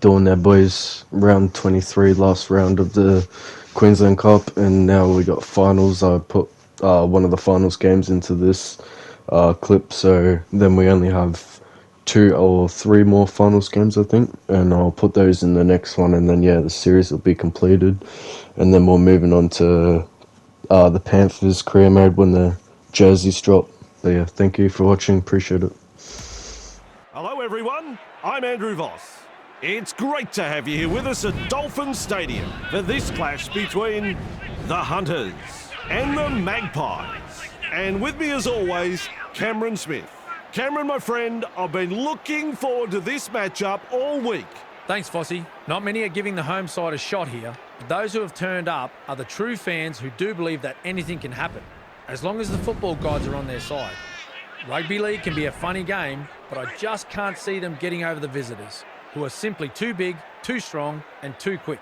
doing their boys round 23, last round of the Queensland Cup, and now we got finals. I put one of the finals games into this clip, so then we only have 2 or 3 more finals games, I think, and I'll put those in the next one, and then the series will be completed, and then we're moving on to the Panthers career mode when the jerseys drop. But yeah, thank you for watching, appreciate it. Hello everyone, I'm Andrew Voss. It's great to have you here with us at Dolphin Stadium for this clash between the Hunters and the Magpies. And with me as always, Cameron Smith. Cameron, my friend, I've been looking forward to this matchup all week. Thanks, Fossey. Not many are giving the home side a shot here, but those who have turned up are the true fans who do believe that anything can happen, as long as the football gods are on their side. Rugby league can be a funny game, but I just can't see them getting over the visitors, who are simply too big, too strong, and too quick.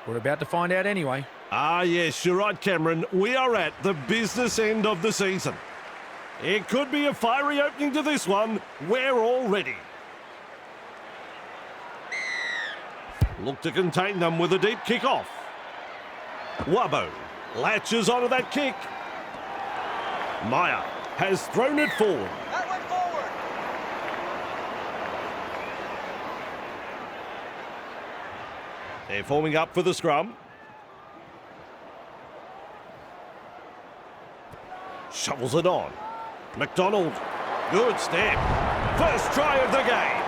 We're about to find out anyway. Ah, yes, you're right, Cameron. We are at the business end of the season. It could be a fiery opening to this one. We're all ready. Look to contain them with a deep kick-off. Wabo latches onto that kick. Meyer has thrown it forward. That went forward. They're forming up for the scrum. Shovels it on. McDonald, good step. First try of the game.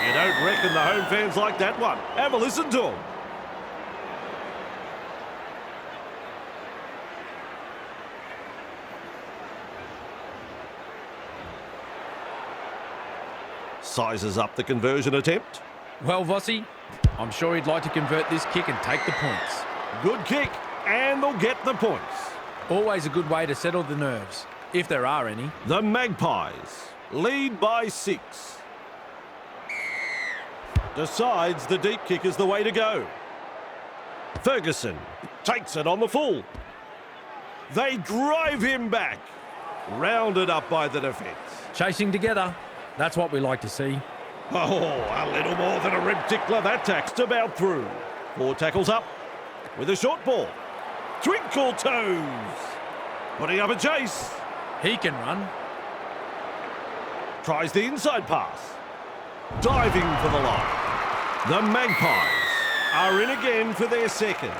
You don't reckon the home fans like that one. Have a listen to them. Sizes up the conversion attempt. Well, Vossi, I'm sure he'd like to convert this kick and take the points. Good kick, and they'll get the points. Always a good way to settle the nerves, if there are any. The Magpies lead by 6. Decides the deep kick is the way to go. Ferguson takes it on the full. They drive him back. Rounded up by the defence. Chasing together. That's what we like to see. Oh, a little more than a rib tickler. That tack's about through. 4 tackles up with a short ball. Twinkle toes. Putting up a chase. He can run. Tries the inside pass. Diving for the line. The Magpies are in again for their second.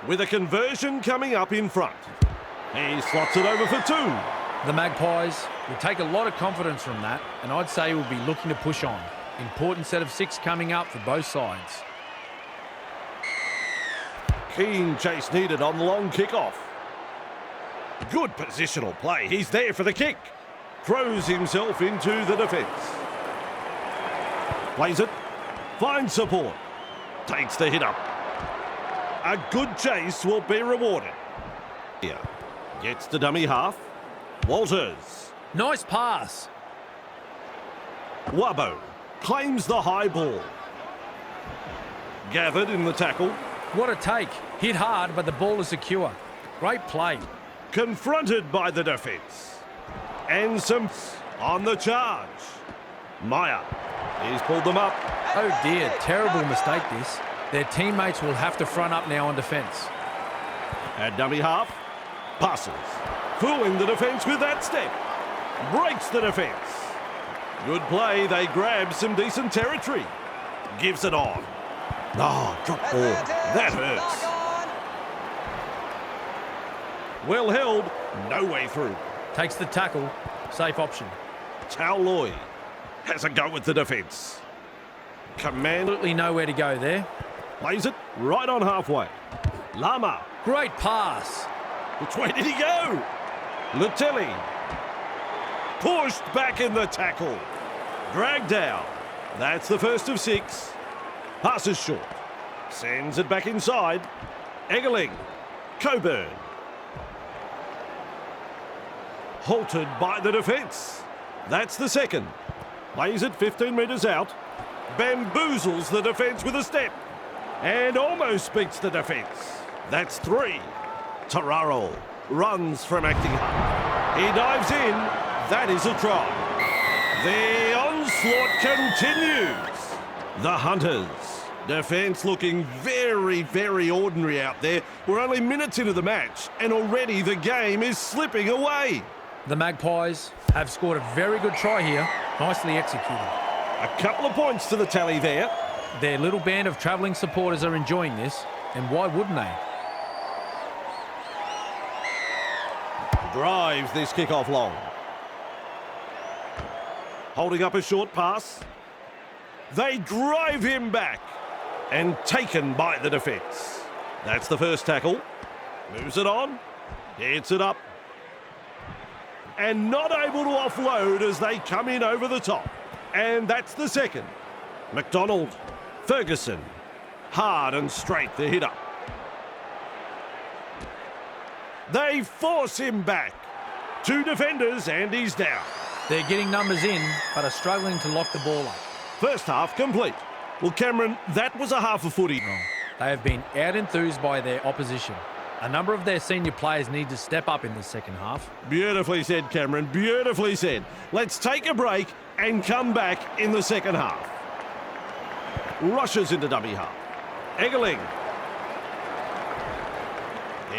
With a conversion coming up in front. He slots it over for 2. The Magpies will take a lot of confidence from that, and I'd say we'll be looking to push on. Important set of 6 coming up for both sides. Keen chase needed on the long kick-off. Good positional play. He's there for the kick. Throws himself into the defence. Plays it. Finds support. Takes the hit up. A good chase will be rewarded. Here. Gets to dummy half. Walters. Nice pass. Wabo claims the high ball. Gathered in the tackle. What a take. Hit hard, but the ball is secure. Great play. Confronted by the defence. And some on the charge. Meyer. He's pulled them up. Oh dear, terrible mistake this. Their teammates will have to front up now on defence. At dummy half. Passes. Fooling the defence with that step. Breaks the defence. Good play. They grab some decent territory. Gives it on. Oh, drop ball. That hurts. Well held. No way through. Takes the tackle. Safe option. Tauloi has a go at the defence. Command. Absolutely nowhere to go there. Plays it right on halfway. Lama. Great pass. Which way did he go? Latelli. Pushed back in the tackle. Dragged down. That's the first of 6. Passes short. Sends it back inside. Eggerling. Coburn. Halted by the defence. That's the second. Plays it 15 metres out. Bamboozles the defence with a step. And almost beats the defence. That's 3. Tararo runs from acting hard. He dives in. That is a try. The onslaught continues. The Hunters. Defence looking very, very ordinary out there. We're only minutes into the match and already the game is slipping away. The Magpies have scored a very good try here. Nicely executed. A couple of points to the tally there. Their little band of travelling supporters are enjoying this, and why wouldn't they? Drives this kick-off long. Holding up a short pass. They drive him back. And taken by the defence. That's the first tackle. Moves it on. Hits it up. And not able to offload as they come in over the top. And that's the second. McDonald. Ferguson. Hard and straight the hit up. They force him back. Two defenders and he's down. They're getting numbers in, but are struggling to lock the ball up. First half complete. Well, Cameron, that was a half a footy. They have been out-enthused by their opposition. A number of their senior players need to step up in the second half. Beautifully said, Cameron. Beautifully said. Let's take a break and come back in the second half. Rushes into dummy half. Eggerling.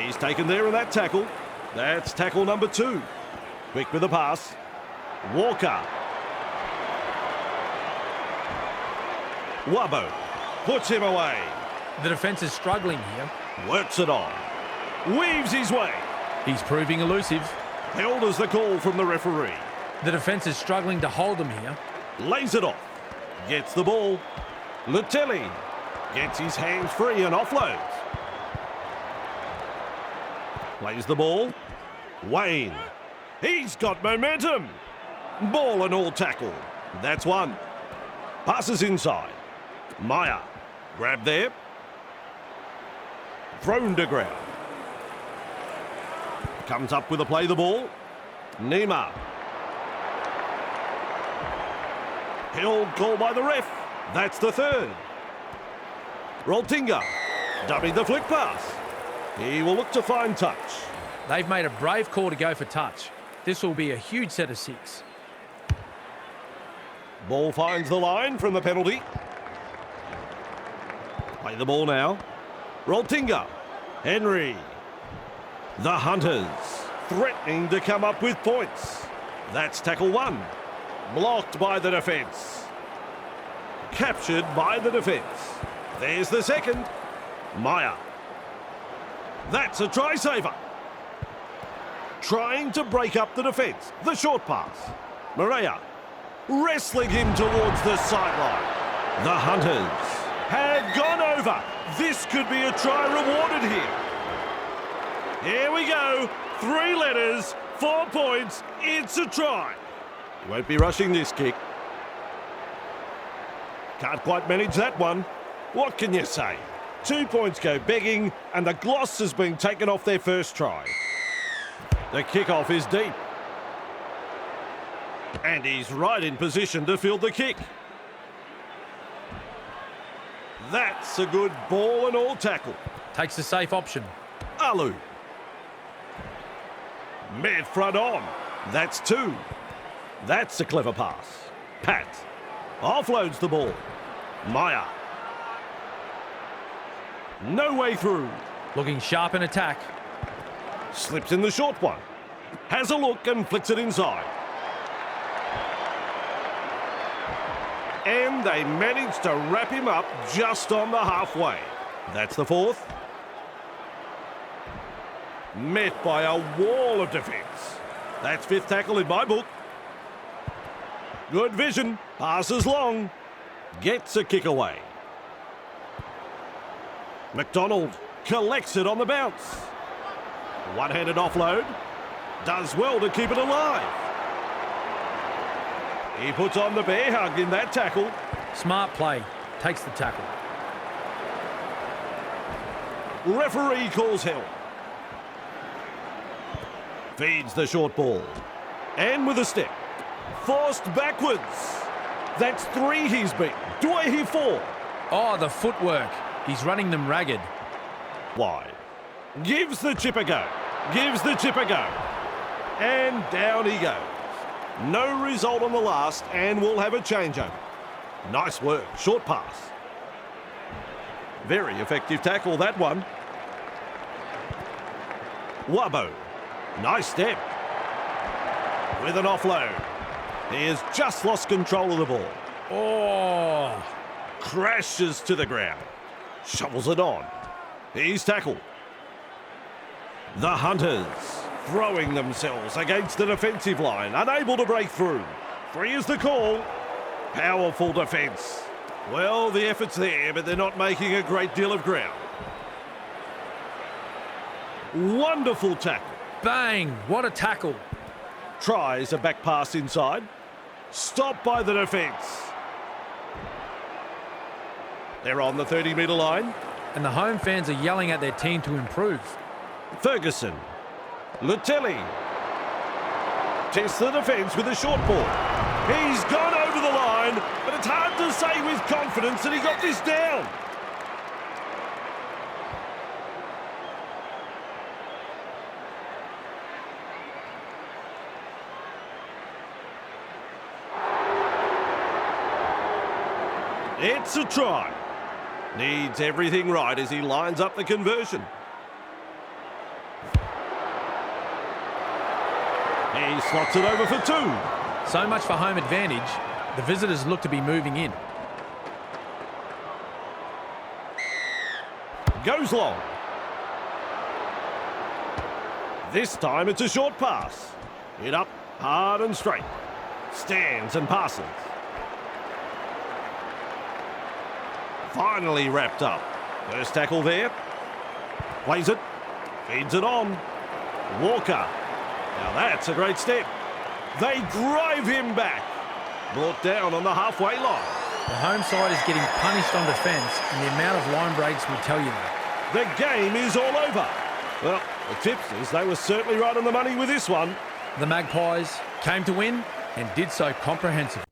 He's taken there in that tackle. That's tackle number 2. Quick with the pass. Walker. Wabbo puts him away. The defence is struggling here. Works it on. Weaves his way. He's proving elusive. Held as the call from the referee. The defence is struggling to hold them here. Lays it off. Gets the ball. Lutelli gets his hands free and offloads. Plays the ball. Wayne. He's got momentum. Ball and all tackle. That's one. Passes inside. Meyer. Grab there. Thrown to ground. Comes up with a play the ball. Nima. Held call by the ref. That's the third. Roltinga. Dummied the flick pass. He will look to find touch. They've made a brave call to go for touch. This will be a huge set of 6. Ball finds the line from the penalty. Play the ball now. Roltinga. Henry. The Hunters threatening to come up with points. That's tackle 1. Blocked by the defence. Captured by the defence. There's the second. Meyer. That's a try saver. Trying to break up the defence. The short pass. Maria. Wrestling him towards the sideline. The Hunters have gone over. This could be a try rewarded here. Here we go. 3 letters, 4 points. It's a try. Won't be rushing this kick. Can't quite manage that one. What can you say? 2 points go begging, and the gloss has been taken off their first try. The kickoff is deep. And he's right in position to field the kick. That's a good ball and all tackle. Takes the safe option. Alu. Mid front on. That's 2. That's a clever pass. Pat. Offloads the ball. Meyer. No way through. Looking sharp in attack. Slips in the short one. Has a look and flicks it inside. And they managed to wrap him up just on the halfway. That's the 4th. Met by a wall of defence. That's 5th tackle in my book. Good vision. Passes long. Gets a kick away. McDonald collects it on the bounce. One-handed offload. Does well to keep it alive. He puts on the bear hug in that tackle. Smart play. Takes the tackle. Referee calls help. Feeds the short ball. And with a step. Forced backwards. That's 3 he's beat. Do I hear 4? Oh, the footwork. He's running them ragged. Wide. Gives the chip a go. Gives the chip a go. And down he goes. No result on the last, and we'll have a changeover. Nice work. Short pass. Very effective tackle, that one. Wabo. Nice step. With an offload. He has just lost control of the ball. Oh! Crashes to the ground. Shovels it on. He's tackled. The Hunters throwing themselves against the defensive line, unable to break through. 3 is the call. Powerful defence. Well, the effort's there, but they're not making a great deal of ground. Wonderful tackle. Bang! What a tackle. Tries a back pass inside. Stopped by the defence. They're on the 30-metre line. And the home fans are yelling at their team to improve. Ferguson. Lutelli. Tests the defence with a short ball. He's gone over the line, but it's hard to say with confidence that he got this down. It's a try. Needs everything right as he lines up the conversion. He slots it over for 2. So much for home advantage. The visitors look to be moving in. Goes long. This time it's a short pass. Hit up hard and straight. Stands and passes. Finally wrapped up. First tackle there. Plays it. Feeds it on. Walker. Now that's a great step. They drive him back. Brought down on the halfway line. The home side is getting punished on defence, and the amount of line breaks will tell you that. The game is all over. Well, the tipsters, they were certainly right on the money with this one. The Magpies came to win and did so comprehensively.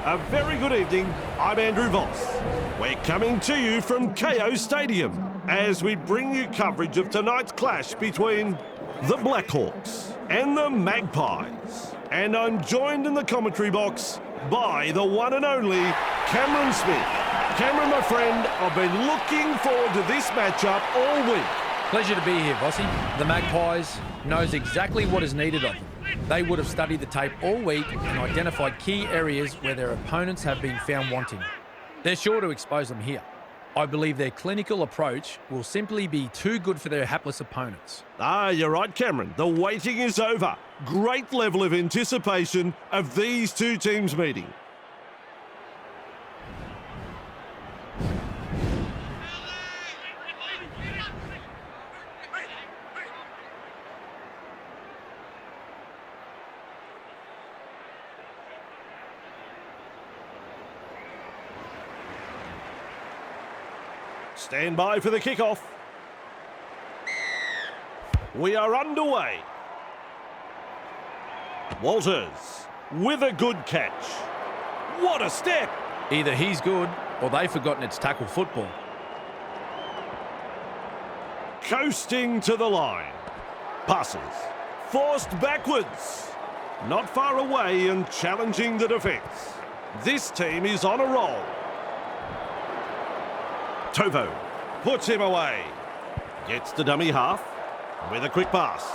A very good evening. I'm Andrew Voss. We're coming to you from KO Stadium as we bring you coverage of tonight's clash between the Blackhawks and the Magpies. And I'm joined in the commentary box by the one and only Cameron Smith. Cameron, my friend, I've been looking forward to this matchup all week. Pleasure to be here, Vossi. The Magpies knows exactly what is needed of them. They would have studied the tape all week and identified key areas where their opponents have been found wanting. They're sure to expose them here. I believe their clinical approach will simply be too good for their hapless opponents. You're right, Cameron. The waiting is over. Great level of anticipation of these two teams meeting. Stand by for the kickoff. We are underway. Walters with a good catch. What a step! Either he's good or they've forgotten it's tackle football. Coasting to the line. Passes. Forced backwards. Not far away and challenging the defence. This team is on a roll. Tovo puts him away. Gets the dummy half with a quick pass.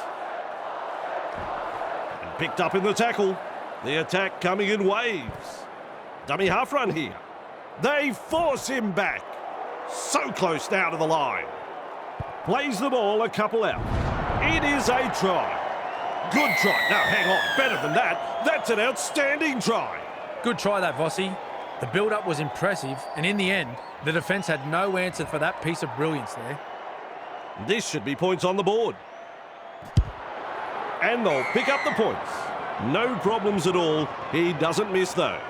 And picked up in the tackle. The attack coming in waves. Dummy half run here. They force him back. So close now to the line. Plays the ball a couple out. It is a try. Good try. Now hang on, better than that. That's an outstanding try. Good try that, Vossi. The build-up was impressive, and in the end, the defence had no answer for that piece of brilliance there. This should be points on the board. And they'll pick up the points. No problems at all. He doesn't miss those.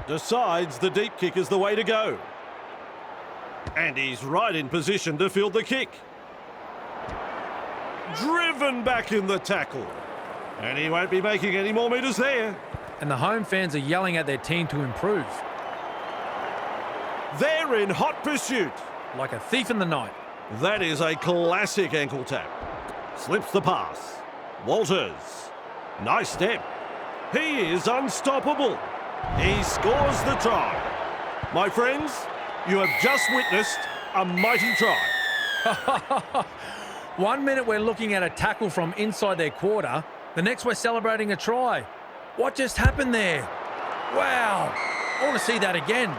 decides the deep kick is the way to go. And he's right in position to field the kick. Driven back in the tackle. And he won't be making any more metres there. And the home fans are yelling at their team to improve. They're in hot pursuit. Like a thief in the night. That is a classic ankle tap. Slips the pass. Walters. Nice step. He is unstoppable. He scores the try. My friends, you have just witnessed a mighty try. 1 minute we're looking at a tackle from inside their quarter. The next we're celebrating a try. What just happened there? Wow. I want to see that again.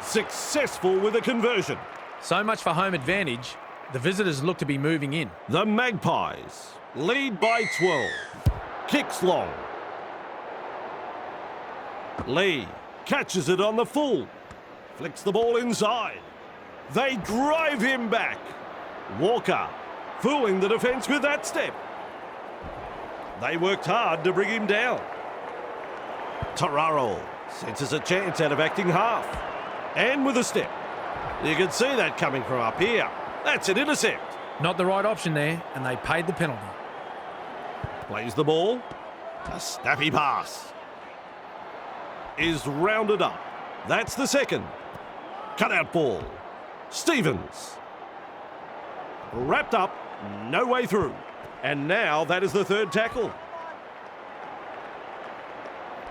Successful with a conversion. So much for home advantage. The visitors look to be moving in. The Magpies lead by 12. Kicks long. Lee catches it on the full. Flicks the ball inside. They drive him back. Walker fooling the defence with that step. They worked hard to bring him down. Tararo senses a chance out of acting half. And with a step. You can see that coming from up here. That's an intercept. Not the right option there, and they paid the penalty. Plays the ball. A snappy pass. Is rounded up. That's the second. Cutout ball. Stevens. Wrapped up. No way through. And now that is the third tackle.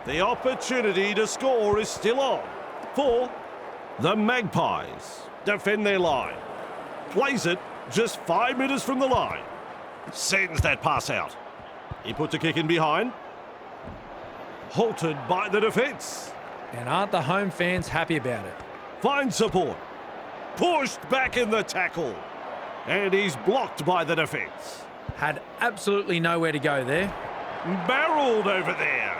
The opportunity to score is still on. For the Magpies defend their line. Plays it just 5 metres from the line. Sends that pass out. He puts a kick in behind. Halted by the defence. And aren't the home fans happy about it? Finds support. Pushed back in the tackle. And he's blocked by the defence. Had absolutely nowhere to go there. Barreled over there.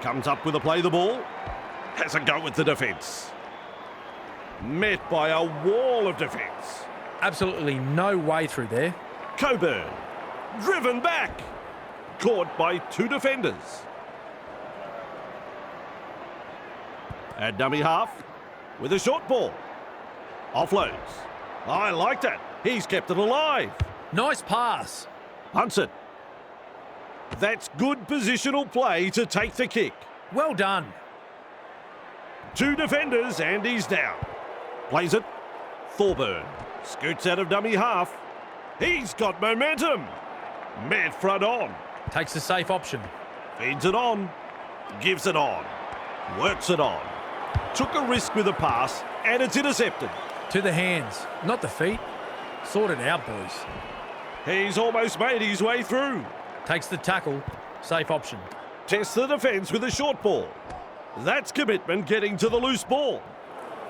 Comes up with a play the ball. Has a go with the defence. Met by a wall of defence. Absolutely no way through there. Coburn. Driven back. Caught by two defenders. At dummy half with a short ball. Offloads. I like that. He's kept it alive. Nice pass. Hunts it. That's good positional play to take the kick. Well done. Two defenders and he's down. Plays it. Thorburn scoots out of dummy half. He's got momentum. Met front on. Takes the safe option. Feeds it on. Gives it on. Works it on. Took a risk with a pass and it's intercepted. To the hands, not the feet. Sort it out, boys. He's almost made his way through. Takes the tackle. Safe option. Tests the defence with a short ball. That's commitment getting to the loose ball.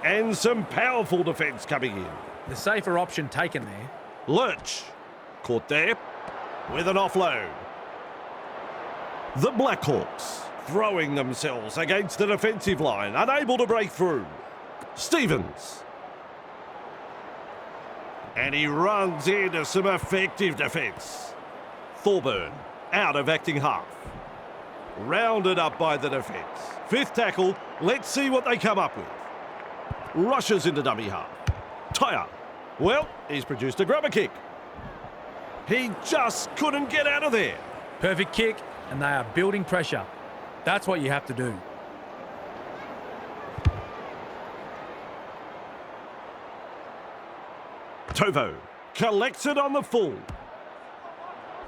And some powerful defence coming in. The safer option taken there. Lurch. Caught there with an offload. The Blackhawks throwing themselves against the defensive line, unable to break through. Stevens. And he runs into some effective defence. Thorburn out of acting half. Rounded up by the defence. Fifth tackle. Let's see what they come up with. Rushes into dummy half. Tyre. Well, he's produced a grubber kick. He just couldn't get out of there. Perfect kick, and they are building pressure. That's what you have to do. Tovo collects it on the full.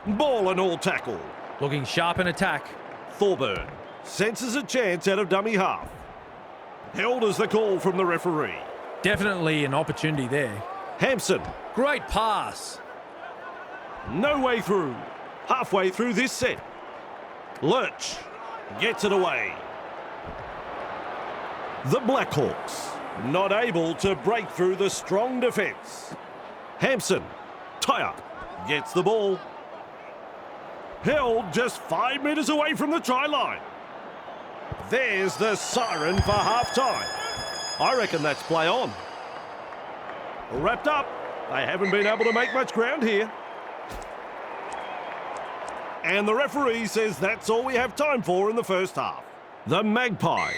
Ball and all tackle. Looking sharp in attack. Thorburn senses a chance out of dummy half. Held as the call from the referee. Definitely an opportunity there. Hampson. Great pass. No way through. Halfway through this set. Lurch gets it away. The Blackhawks not able to break through the strong defence. Hampson. Tyre gets the ball. Held just 5 metres away from the try line. There's the siren for half-time. I reckon that's play on. Wrapped up. They haven't been able to make much ground here. And the referee says that's all we have time for in the first half. The Magpies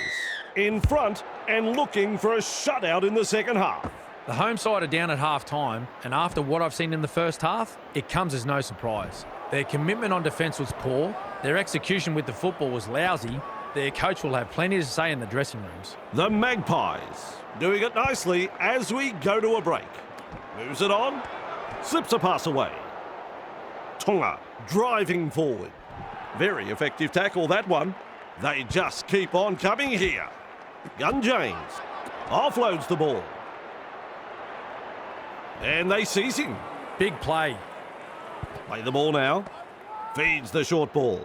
in front and looking for a shutout in the second half. The home side are down at half-time, and after what I've seen in the first half, it comes as no surprise. Their commitment on defence was poor, their execution with the football was lousy, their coach will have plenty to say in the dressing rooms. The Magpies doing it nicely as we go to a break. Moves it on, slips a pass away. Tonga driving forward. Very effective tackle, that one. They just keep on coming here. Gun James offloads the ball. And they seize him. Big play. Play the ball now. Feeds the short ball.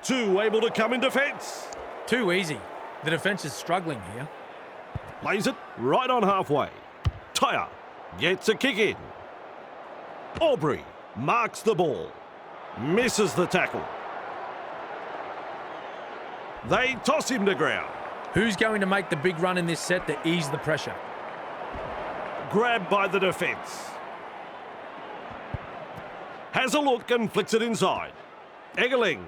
Two able to come in defence. Too easy. The defence is struggling here. Plays it right on halfway. Tyre gets a kick in. Aubrey marks the ball. Misses the tackle. They toss him to ground. Who's going to make the big run in this set to ease the pressure? Grabbed by the defence. Has a look and flicks it inside. Eggerling.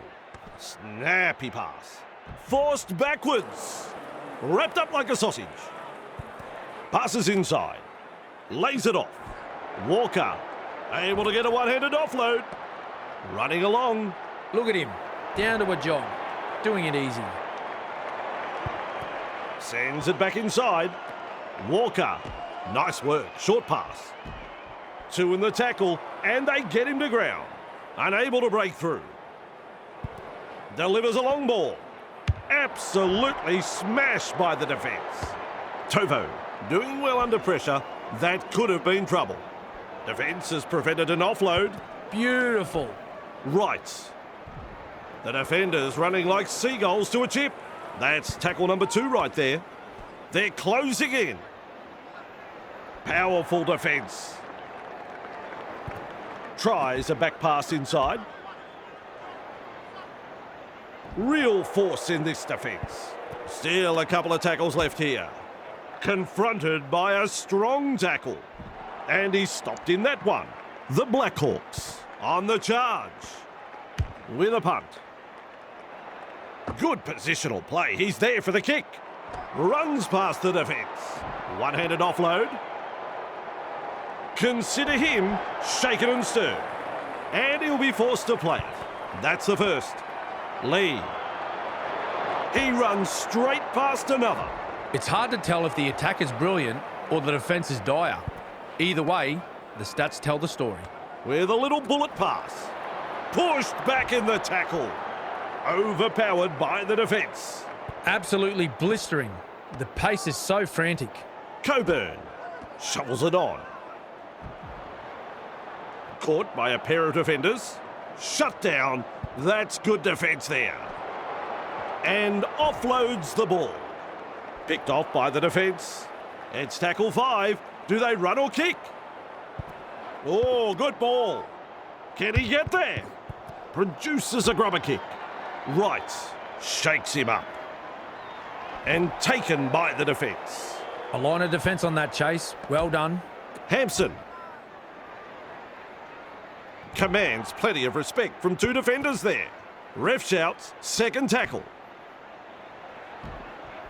Snappy pass. Forced backwards. Wrapped up like a sausage. Passes inside. Lays it off. Walker. Able to get a one-handed offload. Running along. Look at him. Down to a jog. Doing it easy. Sends it back inside. Walker. Nice work. Short pass. Two in the tackle, and they get him to ground. Unable to break through. Delivers a long ball. Absolutely smashed by the defence. Tovo doing well under pressure. That could have been trouble. Defence has prevented an offload. Beautiful. Right. The defenders running like seagulls to a chip. That's tackle number 2 right there. They're closing in. Powerful defence. Tries a back pass inside. Real force in this defence. Still a couple of tackles left here. Confronted by a strong tackle. And he's stopped in that one. The Blackhawks on the charge. With a punt. Good positional play. He's there for the kick. Runs past the defence. One-handed offload. Consider him shaken and stirred. And he'll be forced to play it. That's the first. Lee. He runs straight past another. It's hard to tell if the attack is brilliant or the defence is dire. Either way, the stats tell the story. With a little bullet pass. Pushed back in the tackle. Overpowered by the defence. Absolutely blistering. The pace is so frantic. Coburn shovels it on. Caught by a pair of defenders. Shut down. That's good defence there. And offloads the ball. Picked off by the defence. It's tackle 5. Do they run or kick? Oh, good ball. Can he get there? Produces a grubber kick. Right. Shakes him up. And taken by the defence. A line of defence on that chase. Well done. Hampson commands plenty of respect from 2 defenders there. Ref shouts, second tackle.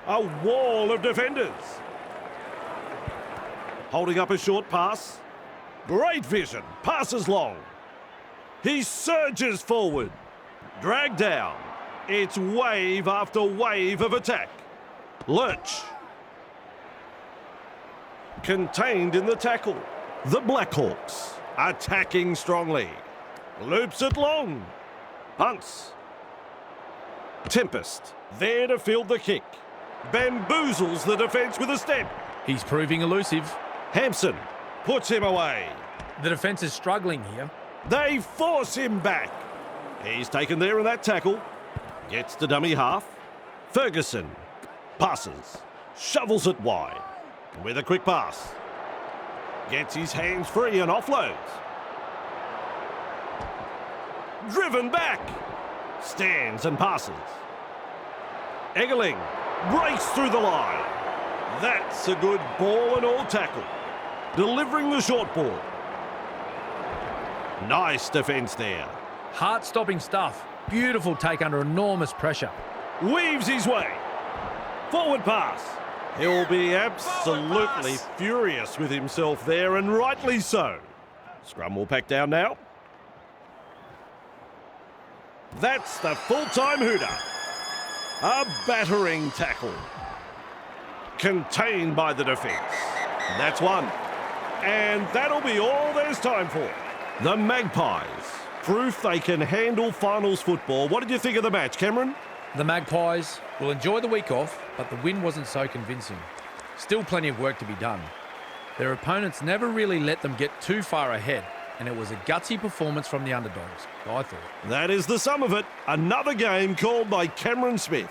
A wall of defenders. Holding up a short pass. Great vision. Passes long. He surges forward. Dragged down. It's wave after wave of attack. Lurch. Contained in the tackle. The Blackhawks attacking strongly. Loops it long. Punts. Tempest there to field the kick. Bamboozles the defence with a step. He's proving elusive. Hampson puts him away. The defence is struggling here. They force him back. He's taken there in that tackle. Gets the dummy half. Ferguson passes. Shovels it wide. With a quick pass. Gets his hands free and offloads. Driven back. Stands and passes. Eggerling breaks through the line. That's a good ball and all tackle. Delivering the short ball. Nice defence there. Heart-stopping stuff. Beautiful take under enormous pressure. Weaves his way. Forward pass. He'll be absolutely furious with himself there, and rightly so. Scrum will pack down now. That's the full-time hooter. A battering tackle. Contained by the defence. That's one. And that'll be all there's time for. The Magpies. Proof they can handle finals football. What did you think of the match, Cameron? The Magpies will enjoy the week off, but the win wasn't so convincing. Still plenty of work to be done. Their opponents never really let them get too far ahead, and it was a gutsy performance from the underdogs, I thought. That is the sum of it. Another game called by Cameron Smith.